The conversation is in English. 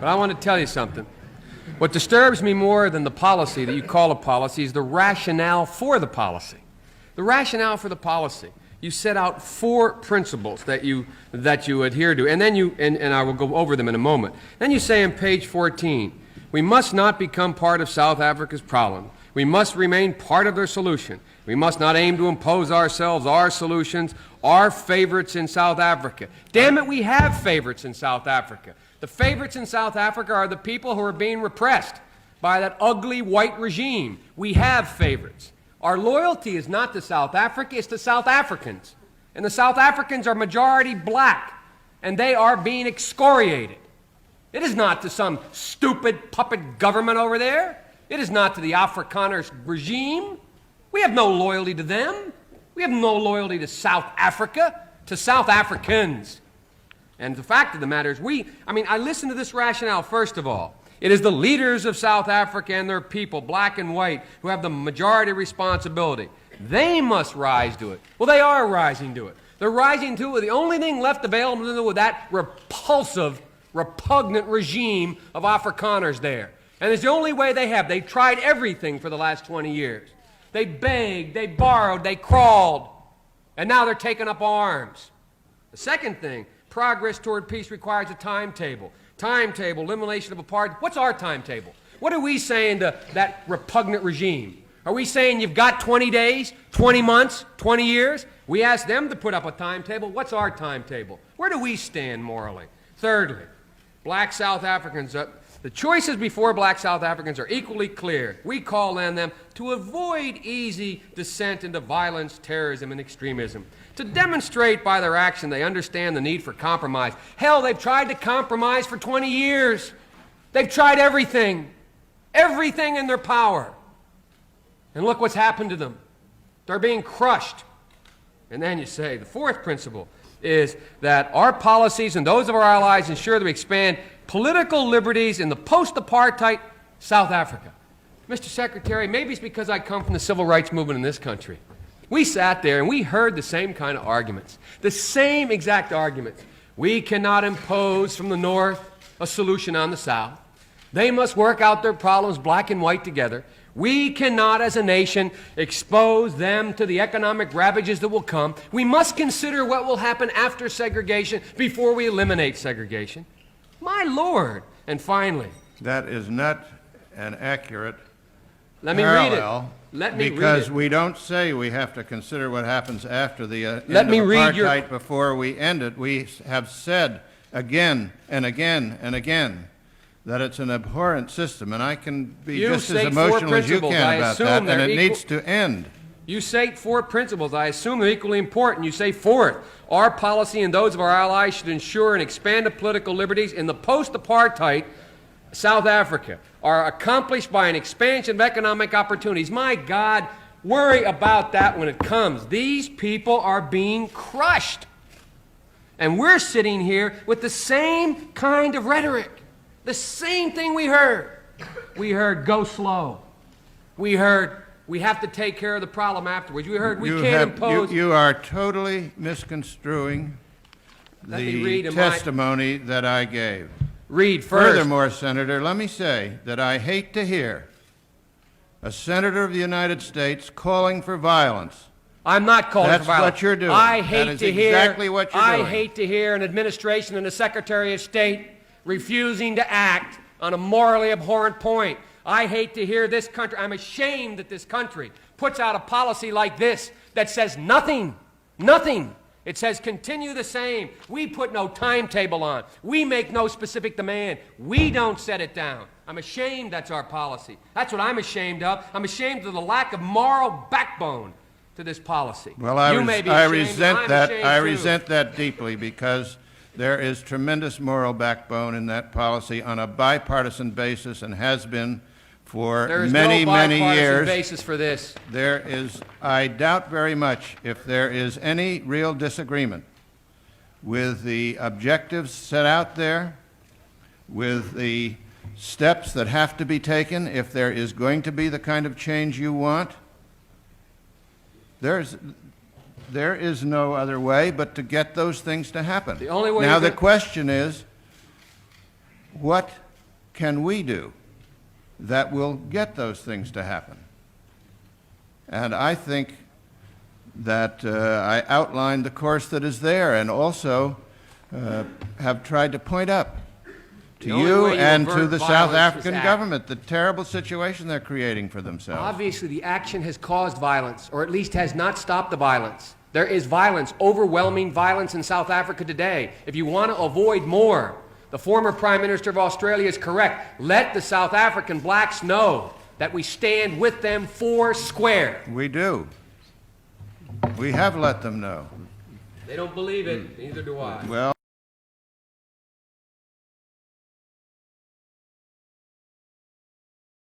But I want to tell you something. What disturbs me more than the policy that you call a policy is the rationale for the policy. The rationale for the policy. You set out 4 principles that you adhere to, and then and I will go over them in a moment. Then you say on page 14, we must not become part of South Africa's problem. We must remain part of their solution. We must not aim to impose ourselves, our solutions, our favorites in South Africa. Damn it, we have favorites in South Africa. The favorites in South Africa are the people who are being repressed by that ugly white regime. We have favorites. Our loyalty is not to South Africa, it's to South Africans. And the South Africans are majority black, and they are being excoriated. It is not to some stupid puppet government over there. It is not to the Afrikaner regime. We have no loyalty to them. We have no loyalty to South Africa, to South Africans. And the fact of the matter is I listen to this rationale first of all. It is the leaders of South Africa and their people, black and white, who have the majority responsibility. They must rise to it. Well, they are rising to it. They're rising to it. The only thing left available to them with that repulsive, repugnant regime of Afrikaners there. And it's the only way they have. They've tried everything for the last 20 years. They begged, they borrowed, they crawled, and now they're taking up arms. The second thing, progress toward peace requires a timetable. Timetable, elimination of apartheid. What's our timetable? What are we saying to that repugnant regime? Are we saying you've got 20 days, 20 months, 20 years? We ask them to put up a timetable. What's our timetable? Where do we stand morally? Thirdly, black South Africans, the choices before black South Africans are equally clear. We call on them to avoid easy descent into violence, terrorism, and extremism. To demonstrate by their action they understand the need for compromise. Hell, they've tried to compromise for 20 years. They've tried everything in their power. And look what's happened to them. They're being crushed. And then you say, the fourth principle is that our policies and those of our allies ensure that we expand political liberties in the post-apartheid South Africa. Mr. Secretary, maybe it's because I come from the civil rights movement in this country. We sat there and we heard the same kind of arguments, the same exact arguments. We cannot impose from the North a solution on the South. They must work out their problems, black and white, together. We cannot, as a nation, expose them to the economic ravages that will come. We must consider what will happen after segregation before we eliminate segregation. My Lord. And finally, that is not an accurate let me read parallel. Let me because read it. We don't say we have to consider what happens after the end of apartheid before we end it. We have said again and again and again that it's an abhorrent system, and I can be just as emotional as you can about that, and it needs to end. You state 4 principles. I assume they're equally important. You say fourth, our policy and those of our allies should ensure and expand the political liberties in the post-apartheid South Africa are accomplished by an expansion of economic opportunities. My God, worry about that when it comes. These people are being crushed. And we're sitting here with the same kind of rhetoric. The same thing we heard. We heard go slow. We heard we have to take care of the problem afterwards. We heard we can't impose. You are totally misconstruing the testimony that I gave. Read first. Furthermore, Senator, let me say that I hate to hear a senator of the United States calling for violence. I'm not calling for violence. That's what you're doing. I hate to hear exactly what you're doing. I hate to hear an administration and a Secretary of State refusing to act on a morally abhorrent point. I hate to hear this country. I'm ashamed that this country puts out a policy like this that says nothing. Nothing. It says continue the same. We put no timetable on. We make no specific demand. We don't set it down. I'm ashamed that's our policy. That's what I'm ashamed of. I'm ashamed of the lack of moral backbone to this policy. Well, I resent that deeply because there is tremendous moral backbone in that policy on a bipartisan basis and has been for many, many years. There is no bipartisan basis for this. There is, I doubt very much if there is any real disagreement with the objectives set out there, with the steps that have to be taken if there is going to be the kind of change you want. There is no other way but to get those things to happen. The only way now the question is, what can we do that will get those things to happen? And I think that I outlined the course that is there, and also have tried to point up to The only you way you and to avert the South violence is African act. government the terrible situation they're creating for themselves. Obviously, the action has caused violence, or at least has not stopped the violence. There is violence, overwhelming violence in South Africa today. If you want to avoid more, the former Prime Minister of Australia is correct. Let the South African blacks know that we stand with them four square. We do. We have let them know. They don't believe it, neither do I. Well,